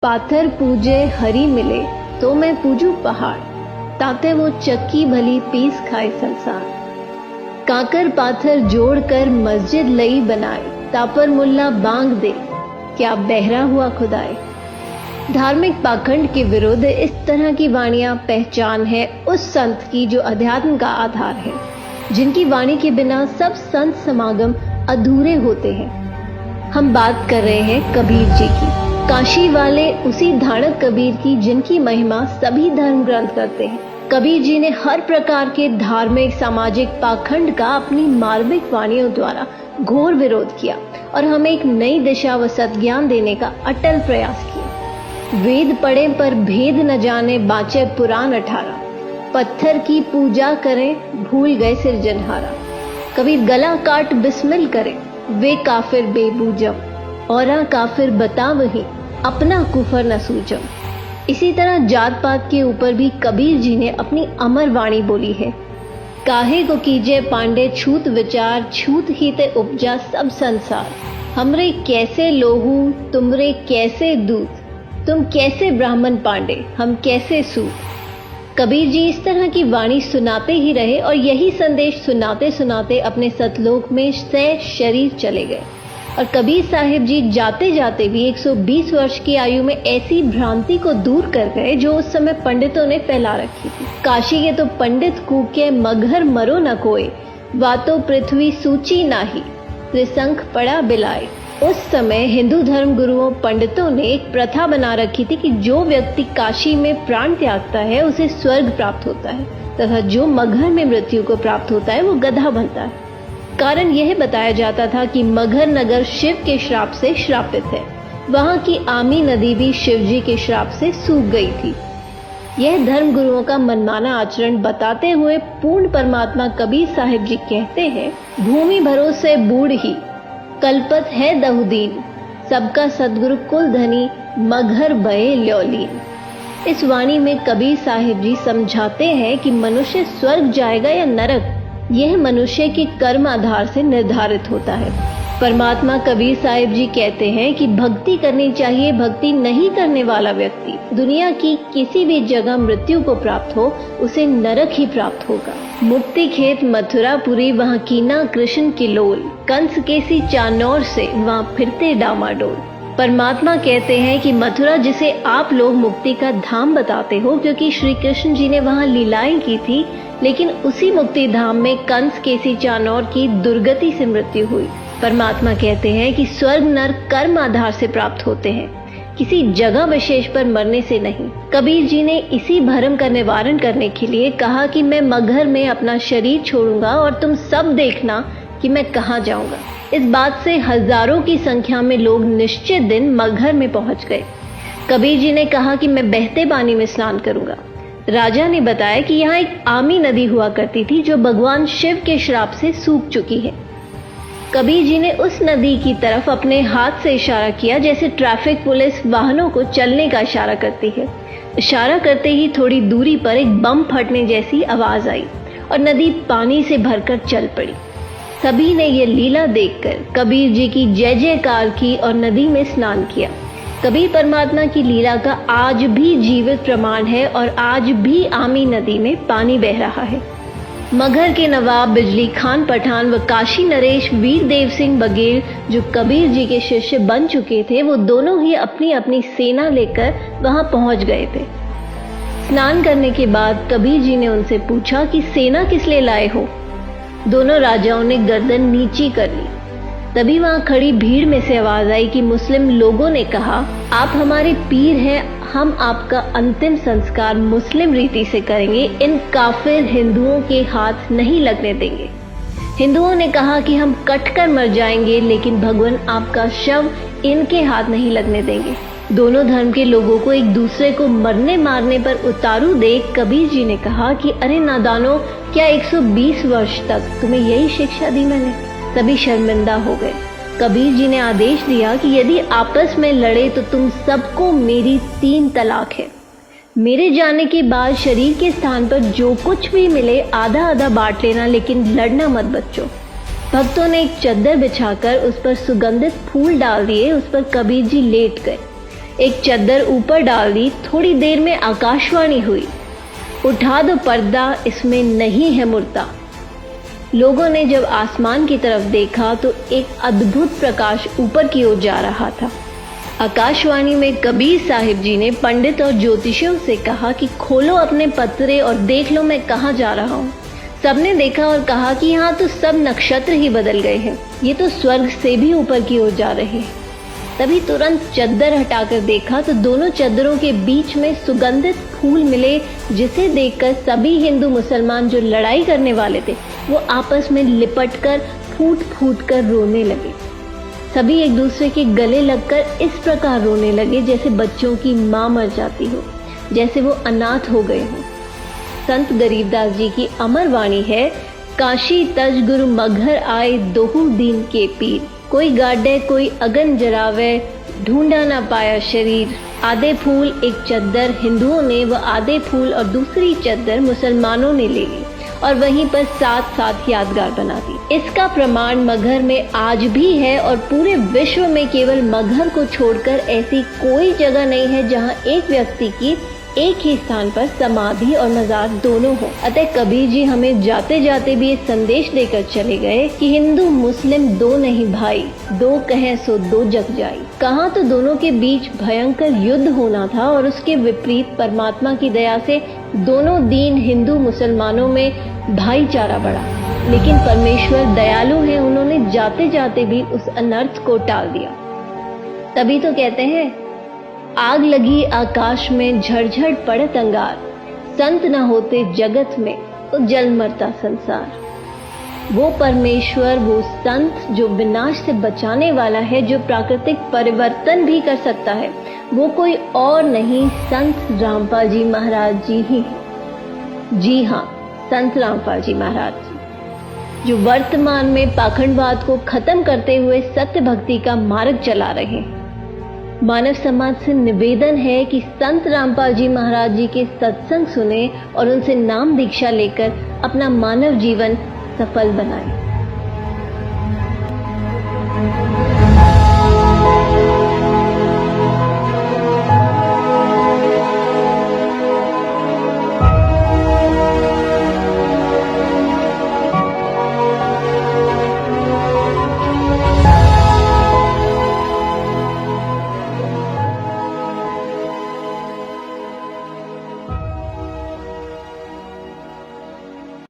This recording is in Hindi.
पाथर पूजे हरी मिले तो मैं पूजू पहाड़, ताते वो चक्की भली पीस खाए संसार। काकर पाथर जोड़कर मस्जिद लई बनाए, तापर मुल्ला बांग दे क्या बहरा हुआ खुदाए। धार्मिक पाखंड के विरुद्ध इस तरह की वाणियां पहचान है उस संत की जो अध्यात्म का आधार है, जिनकी वाणी के बिना सब संत समागम अधूरे होते हैं। हम बात कर रहे हैं कबीर जी की, काशी वाले उसी धाड़क कबीर की जिनकी महिमा सभी धर्म ग्रंथ करते हैं। कबीर जी ने हर प्रकार के धार्मिक सामाजिक पाखंड का अपनी मार्मिक वाणियों द्वारा घोर विरोध किया और हमें एक नई दिशा व सद्ज्ञान देने का अटल प्रयास किया। वेद पढ़े पर भेद न जाने, बाँचे पुराण 18, पत्थर की पूजा करें भूल गए सिरजनहारा। कबीर गला काट बिस्मिल करें, वे काफिर बेबूजम, औरा काफिर बता वही अपना कुफर न सूझम। इसी तरह जात पात के ऊपर भी कबीर जी ने अपनी अमर वाणी बोली है। काहे को कीजे पांडे छूत विचार, छूत ही ते उपजा सब संसार। हमरे कैसे लोहू तुमरे कैसे दूत, तुम कैसे ब्राह्मण पांडे हम कैसे सूत। कबीर जी इस तरह की वाणी सुनाते ही रहे और यही संदेश सुनाते सुनाते अपने सतलोक में सह शरीर चले गए। और कबीर साहिब जी जाते जाते भी 120 वर्ष की आयु में ऐसी भ्रांति को दूर कर गए जो उस समय पंडितों ने फैला रखी थी। काशी के तो पंडित कूके मगर मरो न कोई, वातो पृथ्वी सूची नाही, त्रिशंख पड़ा बिलाए। उस समय हिंदू धर्म गुरुओं पंडितों ने एक प्रथा बना रखी थी कि जो व्यक्ति काशी में प्राण त्यागता है उसे स्वर्ग प्राप्त होता है, तथा जो मगहर में मृत्यु को प्राप्त होता है वो गधा बनता है। कारण यह बताया जाता था कि मगहर नगर शिव के श्राप से श्रापित है। वहां की आमी नदी भी शिव जी के श्राप से सूख गई थी। यह धर्म गुरुओं का मनमाना आचरण बताते हुए पूर्ण परमात्मा कबीर साहिब जी कहते हैं, भूमि भरोसे बूढ़ ही कल्पत है दहुदीन, सबका सदगुरु कुल धनी मगहर बये ल्योलीन। इस वाणी में कबीर साहिब जी समझाते हैं कि मनुष्य स्वर्ग जाएगा या नरक, यह मनुष्य के कर्म आधार से निर्धारित होता है। परमात्मा कबीर साहिब जी कहते हैं कि भक्ति करनी चाहिए, भक्ति नहीं करने वाला व्यक्ति दुनिया की किसी भी जगह मृत्यु को प्राप्त हो उसे नरक ही प्राप्त होगा। मुक्ति खेत मथुरापुरी वहाँ कीना कृष्ण की लोल, कंस केसी चानौर से वहाँ फिरते डामाडोल। परमात्मा कहते हैं कि मथुरा जिसे आप लोग मुक्ति का धाम बताते हो, क्योंकि श्री कृष्ण जी ने वहाँ लीलाएं की थी, लेकिन उसी मुक्ति धाम में कंस केसी चानौर की दुर्गति से मृत्यु हुई। परमात्मा कहते हैं कि स्वर्ग नरक कर्म आधार से प्राप्त होते हैं, किसी जगह विशेष पर मरने से नहीं। कबीर जी ने इसी भ्रम का निवारण करने के लिए कहा कि मैं मगहर में अपना शरीर छोड़ूंगा और तुम सब देखना कि मैं कहाँ जाऊंगा। इस बात से हजारों की संख्या में लोग निश्चित दिन मगहर में पहुंच गए। कबीर जी ने कहा कि मैं बहते पानी में स्नान करूंगा। राजा ने बताया कि यहाँ एक आमी नदी हुआ करती थी जो भगवान शिव के श्राप से सूख चुकी है। कबीर जी ने उस नदी की तरफ अपने हाथ से इशारा किया, जैसे ट्रैफिक पुलिस वाहनों को चलने का इशारा करती है। इशारा करते ही थोड़ी दूरी पर एक बम फटने जैसी आवाज आई और नदी पानी से भरकर चल पड़ी। सभी ने ये लीला देखकर कबीर जी की जय जयकार की और नदी में स्नान किया। कबीर परमात्मा की लीला का आज भी जीवित प्रमाण है और आज भी आमी नदी में पानी बह रहा है। मगहर के नवाब बिजली खान पठान व काशी नरेश वीर देव सिंह बघेल जो कबीर जी के शिष्य बन चुके थे, वो दोनों ही अपनी अपनी सेना लेकर वहां पहुंच गए थे। स्नान करने के बाद कबीर जी ने उनसे पूछा कि सेना किस लिए लाए हो। दोनों राजाओं ने गर्दन नीची कर ली। तभी वहां खड़ी भीड़ में से आवाज आई कि मुस्लिम लोगों ने कहा, आप हमारे पीर हैं, हम आपका अंतिम संस्कार मुस्लिम रीति से करेंगे, इन काफिर हिंदुओं के हाथ नहीं लगने देंगे। हिंदुओं ने कहा कि हम कटकर मर जाएंगे, लेकिन भगवान आपका शव इनके हाथ नहीं लगने देंगे। दोनों धर्म के लोगों को एक दूसरे को मरने मारने पर उतारू देख कबीर जी ने कहा कि अरे नादानो, क्या 120 वर्ष तक तुम्हें यही शिक्षा दी मैंने। सभी शर्मिंदा हो गए। कबीर जी ने आदेश दिया कि यदि आपस में लड़े तो तुम सबको मेरी 3 तलाक है। मेरे जाने के बाद शरीर के स्थान पर जो कुछ भी मिले आधा आधा बांट लेना, लेकिन लड़ना मत बच्चों। भक्तों ने एक चद्दर बिछाकर उस पर सुगंधित फूल डाल दिए। उस पर कबीर जी लेट गए। एक चद्दर ऊपर डाल दी, थोड़ी देर में आकाशवाणी हुई, उठा दो पर्दा, इसमें नहीं है मुर्दा। लोगों ने जब आसमान की तरफ देखा तो एक अद्भुत प्रकाश ऊपर की ओर जा रहा था। आकाशवाणी में कबीर साहिब जी ने पंडित और ज्योतिषियों से कहा कि खोलो अपने पत्रे और देख लो मैं कहाँ जा रहा हूँ। सबने देखा और कहा कि यहाँ तो सब नक्षत्र ही बदल गए हैं, ये तो स्वर्ग से भी ऊपर की ओर जा रहे हैं। तभी तुरंत चद्दर हटाकर देखा तो दोनों चद्दरों के बीच में सुगंधित फूल मिले, जिसे देखकर सभी हिंदू मुसलमान जो लड़ाई करने वाले थे वो आपस में लिपटकर फूट फूट कर रोने लगे। सभी एक दूसरे के गले लगकर इस प्रकार रोने लगे जैसे बच्चों की माँ मर जाती हो, जैसे वो अनाथ हो गए हों। संत गरीबदास जी की अमर वाणी है, काशी तज गुरु मघर आए दोहू दीन के पीर, कोई गाडे कोई अगन जरावे ढूंढा ना पाया शरीर। आधे फूल एक चद्दर हिंदुओं ने व आधे फूल और दूसरी चद्दर मुसलमानों ने ले ली और वहीं पर साथ साथ यादगार बना दी। इसका प्रमाण मगहर में आज भी है और पूरे विश्व में केवल मगहर को छोड़कर ऐसी कोई जगह नहीं है जहां एक व्यक्ति की एक ही स्थान पर समाधि और मजार दोनों हो। अतः कबीर जी हमें जाते जाते भी ये संदेश देकर चले गए कि हिंदू मुस्लिम दो नहीं भाई, दो कहें सो दो जग जाई। कहाँ तो दोनों के बीच भयंकर युद्ध होना था और उसके विपरीत परमात्मा की दया से दोनों दीन हिंदू मुसलमानों में भाईचारा बढ़ा। लेकिन परमेश्वर दयालु है, उन्होंने जाते जाते भी उस अनर्थ को टाल दिया। तभी तो कहते हैं, आग लगी आकाश में झड़झड़ पड़त अंगार, संत न होते जगत में तो जल मरता संसार। वो परमेश्वर, वो संत जो विनाश से बचाने वाला है, जो प्राकृतिक परिवर्तन भी कर सकता है, वो कोई और नहीं संत रामपाल जी महाराज जी ही है। जी हाँ, संत रामपाल जी महाराज जी, जो वर्तमान में पाखंडवाद को खत्म करते हुए सत्य भक्ति का मार्ग चला रहे हैं। मानव समाज से निवेदन है कि संत रामपाल जी महाराज जी के सत्संग सुने और उनसे नाम दीक्षा लेकर अपना मानव जीवन सफल बनाएं।